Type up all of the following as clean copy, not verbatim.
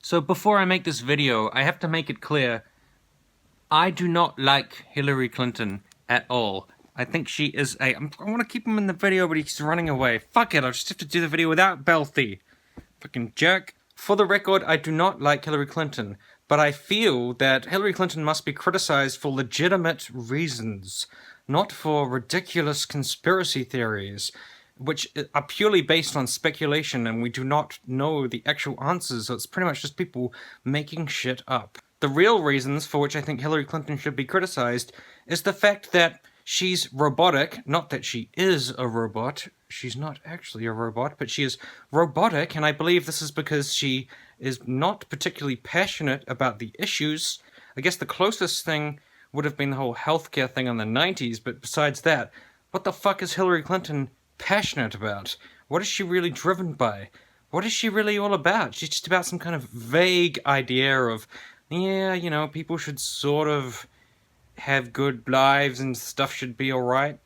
So before I make this video, I have to make it clear, I do not like Hillary Clinton at all. I think she is I want to keep him in the video, but he's running away. Fuck it, I'll just have to do the video without Belthy. Fucking jerk. For the record, I do not like Hillary Clinton, but I feel that Hillary Clinton must be criticized for legitimate reasons, not for ridiculous conspiracy theories, which are purely based on speculation and we do not know the actual answers, so it's pretty much just people making shit up. The real reasons for which I think Hillary Clinton should be criticized is the fact that she's robotic, not that she is a robot, she's not actually a robot, but she is robotic, and I believe this is because she is not particularly passionate about the issues. I guess the closest thing would have been the whole healthcare thing in the 90s, but besides that, what the fuck is Hillary Clinton passionate about? What is she really driven by? What is she really all about? She's just about some kind of vague idea of, yeah, you know, people should sort of have good lives and stuff should be alright,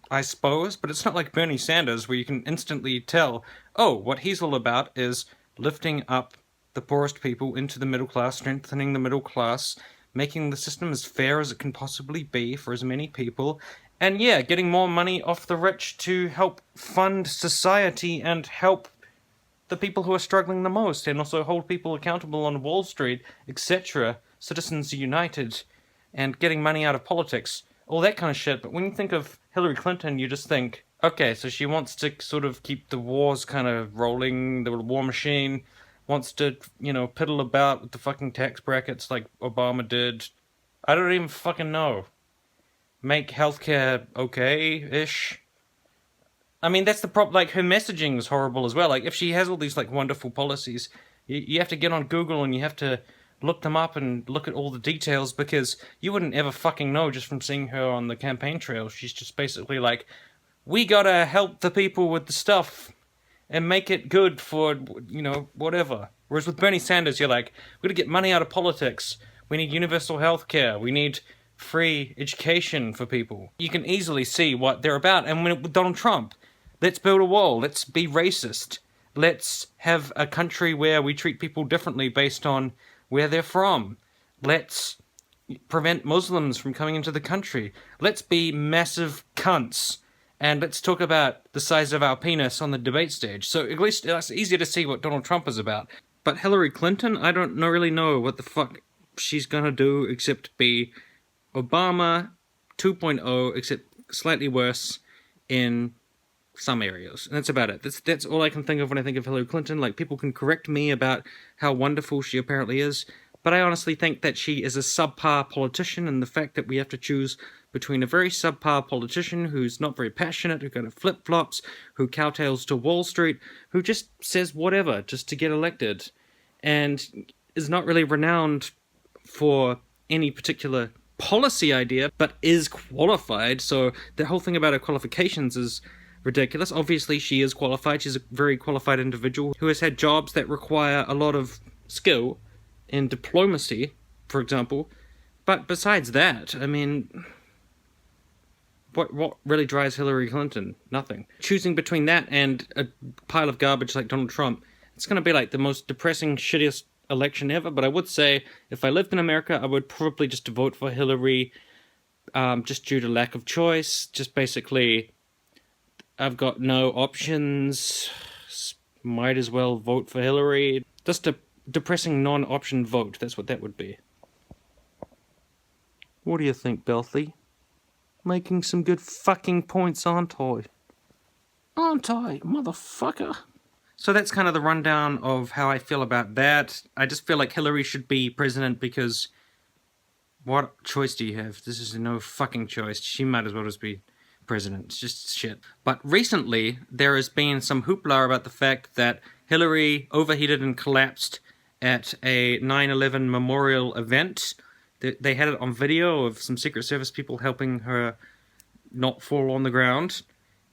I suppose, but it's not like Bernie Sanders where you can instantly tell, oh, what he's all about is lifting up the poorest people into the middle class, strengthening the middle class, making the system as fair as it can possibly be for as many people, and yeah, getting more money off the rich to help fund society and help the people who are struggling the most, and also hold people accountable on Wall Street, etc., Citizens United, and getting money out of politics, all that kind of shit. But when you think of Hillary Clinton, you just think, okay, so she wants to sort of keep the wars kind of rolling, the war machine, wants to, you know, piddle about with the fucking tax brackets like Obama did. I don't even fucking know. Make healthcare okay-ish. I mean, that's the problem. Like, her messaging is horrible as well. Like, if she has all these, like, wonderful policies, you have to get on Google and you have to look them up and look at all the details, because you wouldn't ever fucking know just from seeing her on the campaign trail. She's just basically like, we gotta help the people with the stuff and make it good for, you know, whatever. Whereas with Bernie Sanders, you're like, we gotta get money out of politics. We need universal health care. We need free education for people. You can easily see what they're about. And with Donald Trump, let's build a wall. Let's be racist. Let's have a country where we treat people differently based on where they're from. Let's prevent Muslims from coming into the country. Let's be massive cunts. And let's talk about the size of our penis on the debate stage. So at least it's easier to see what Donald Trump is about. But Hillary Clinton, I don't really know what the fuck she's gonna do except be Obama 2.0, except slightly worse in some areas. And that's about it. That's all I can think of when I think of Hillary Clinton. Like, people can correct me about how wonderful she apparently is, but I honestly think that she is a subpar politician, and the fact that we have to choose between a very subpar politician who's not very passionate, who kind of flip-flops, who kowtows to Wall Street, who just says whatever just to get elected, and is not really renowned for any particular policy idea, but is qualified. So the whole thing about her qualifications is ridiculous. Obviously, she is qualified. She's a very qualified individual who has had jobs that require a lot of skill in diplomacy, for example. But besides that, I mean, what really drives Hillary Clinton? Nothing. Choosing between that and a pile of garbage like Donald Trump, it's going to be like the most depressing, shittiest election ever. But I would say, if I lived in America, I would probably just vote for Hillary, just due to lack of choice. Just basically, I've got no options, might as well vote for Hillary. Just a depressing non-option vote, that's what that would be. What do you think, Belthy? Making some good fucking points, aren't I? Aren't I, motherfucker? So that's kind of the rundown of how I feel about that. I just feel like Hillary should be president because what choice do you have? This is no fucking choice. She might as well just be president. It's just shit. But recently, there has been some hoopla about the fact that Hillary overheated and collapsed at a 9/11 memorial event. They had it on video of some Secret Service people helping her not fall on the ground.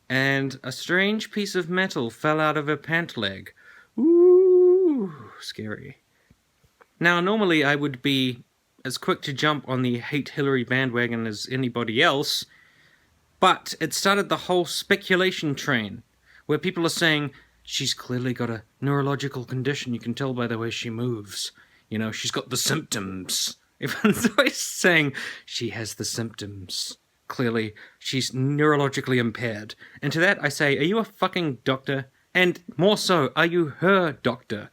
And a strange piece of metal fell out of her pant leg. Ooh, scary. Now, normally I would be as quick to jump on the hate Hillary bandwagon as anybody else, but it started the whole speculation train, where people are saying, she's clearly got a neurological condition. You can tell by the way she moves. You know, she's got the symptoms. Everyone's always saying she has the symptoms. Clearly, she's neurologically impaired. And to that I say, are you a fucking doctor? And more so, are you her doctor?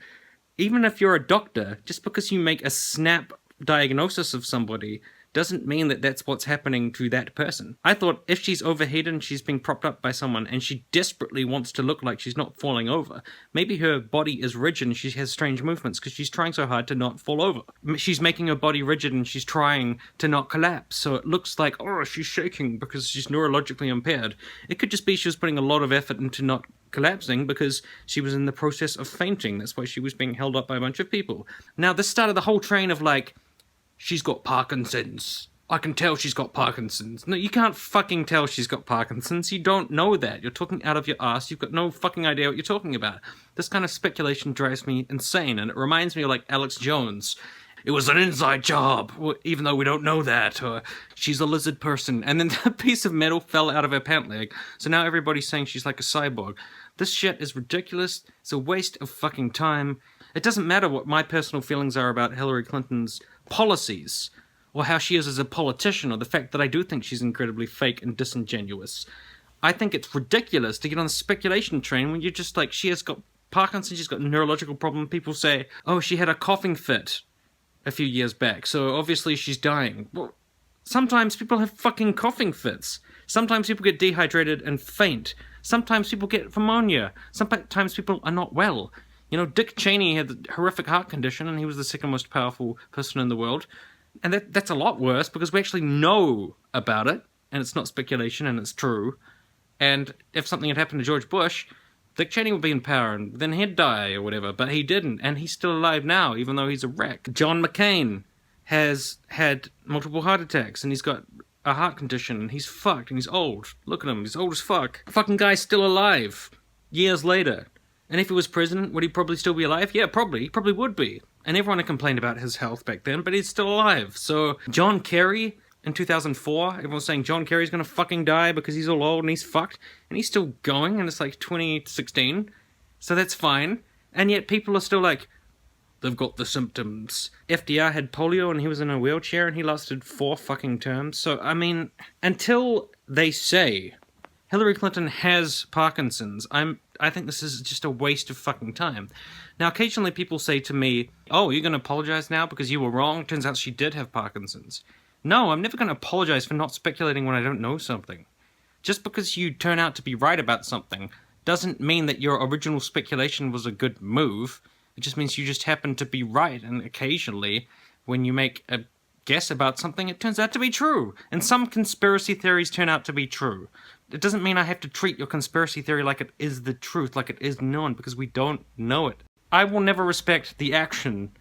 Even if you're a doctor, just because you make a snap diagnosis of somebody doesn't mean that that's what's happening to that person. I thought if she's overheated and she's being propped up by someone and she desperately wants to look like she's not falling over, maybe her body is rigid and she has strange movements because she's trying so hard to not fall over. She's making her body rigid and she's trying to not collapse, so it looks like, oh, she's shaking because she's neurologically impaired. It could just be she was putting a lot of effort into not collapsing because she was in the process of fainting. That's why she was being held up by a bunch of people. Now, this started the whole train of like, she's got Parkinson's. I can tell she's got Parkinson's. No, you can't fucking tell she's got Parkinson's. You don't know that. You're talking out of your ass. You've got no fucking idea what you're talking about. This kind of speculation drives me insane, and it reminds me of like Alex Jones. It was an inside job, even though we don't know that. Or she's a lizard person. And then a piece of metal fell out of her pant leg. So now everybody's saying she's like a cyborg. This shit is ridiculous. It's a waste of fucking time. It doesn't matter what my personal feelings are about Hillary Clinton's policies, or how she is as a politician, or the fact that I do think she's incredibly fake and disingenuous. I think it's ridiculous to get on the speculation train when you're just like, she has got Parkinson's, she's got a neurological problem. People say, oh, she had a coughing fit a few years back, so obviously she's dying. Well, sometimes people have fucking coughing fits. Sometimes people get dehydrated and faint. Sometimes people get pneumonia. Sometimes people are not well. You know, Dick Cheney had a horrific heart condition, and he was the second most powerful person in the world. And that's a lot worse, because we actually know about it, and it's not speculation, and it's true. And if something had happened to George Bush, Dick Cheney would be in power, and then he'd die or whatever. But he didn't, and he's still alive now, even though he's a wreck. John McCain has had multiple heart attacks, and he's got a heart condition, and he's fucked, and he's old. Look at him, he's old as fuck. The fucking guy's still alive, years later. And if he was president, would he probably still be alive? Yeah, probably. He probably would be. And everyone had complained about his health back then, but he's still alive. So, John Kerry, in 2004, everyone was saying John Kerry's gonna fucking die because he's all old and he's fucked. And he's still going, and it's like 2016. So that's fine. And yet people are still like, they've got the symptoms. FDR had polio and he was in a wheelchair and he lasted 4 fucking terms. So, I mean, until they say Hillary Clinton has Parkinson's, I think this is just a waste of fucking time. Now, occasionally people say to me, oh, you're going to apologize now because you were wrong? Turns out she did have Parkinson's. No, I'm never going to apologize for not speculating when I don't know something. Just because you turn out to be right about something doesn't mean that your original speculation was a good move. It just means you just happen to be right, and occasionally, when you make a guess about something, it turns out to be true. And some conspiracy theories turn out to be true. It doesn't mean I have to treat your conspiracy theory like it is the truth, like it is known, because we don't know it. I will never respect the action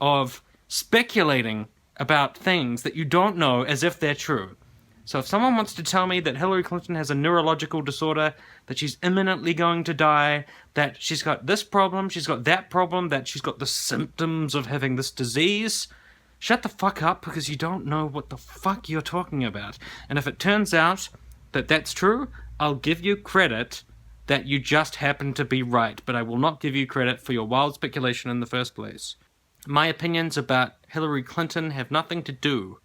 of speculating about things that you don't know as if they're true. So if someone wants to tell me that Hillary Clinton has a neurological disorder, that she's imminently going to die, that she's got this problem, she's got that problem, that she's got the symptoms of having this disease, shut the fuck up, because you don't know what the fuck you're talking about. And if it turns out that that's true, I'll give you credit that you just happen to be right, but I will not give you credit for your wild speculation in the first place. My opinions about Hillary Clinton have nothing to do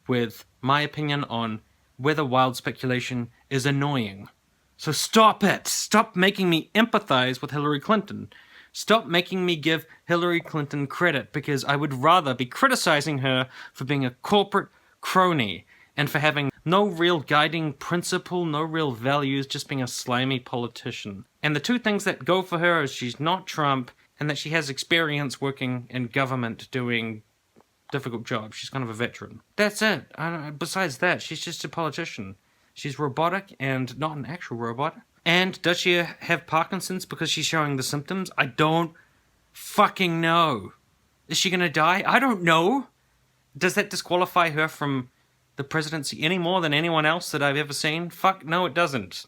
with my opinion on whether wild speculation is annoying. So stop it! Stop making me empathize with Hillary Clinton. Stop making me give Hillary Clinton credit, because I would rather be criticizing her for being a corporate crony and for having no real guiding principle, no real values, just being a slimy politician. And the two things that go for her is she's not Trump, and that she has experience working in government doing difficult jobs. She's kind of a veteran. That's it. Besides that, she's just a politician. She's robotic and not an actual robot. And does she have Parkinson's because she's showing the symptoms? I don't fucking know. Is she gonna die? I don't know. Does that disqualify her from the presidency any more than anyone else that I've ever seen? Fuck, no, it doesn't.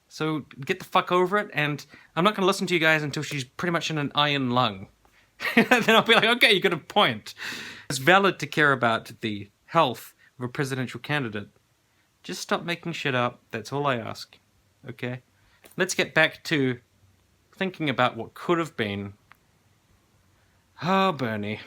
So get the fuck over it, and I'm not gonna listen to you guys until she's pretty much in an iron lung. Then I'll be like, okay, you got a point. It's valid to care about the health of a presidential candidate. Just stop making shit up. That's all I ask. Okay? Let's get back to thinking about what could have been. Oh, Bernie.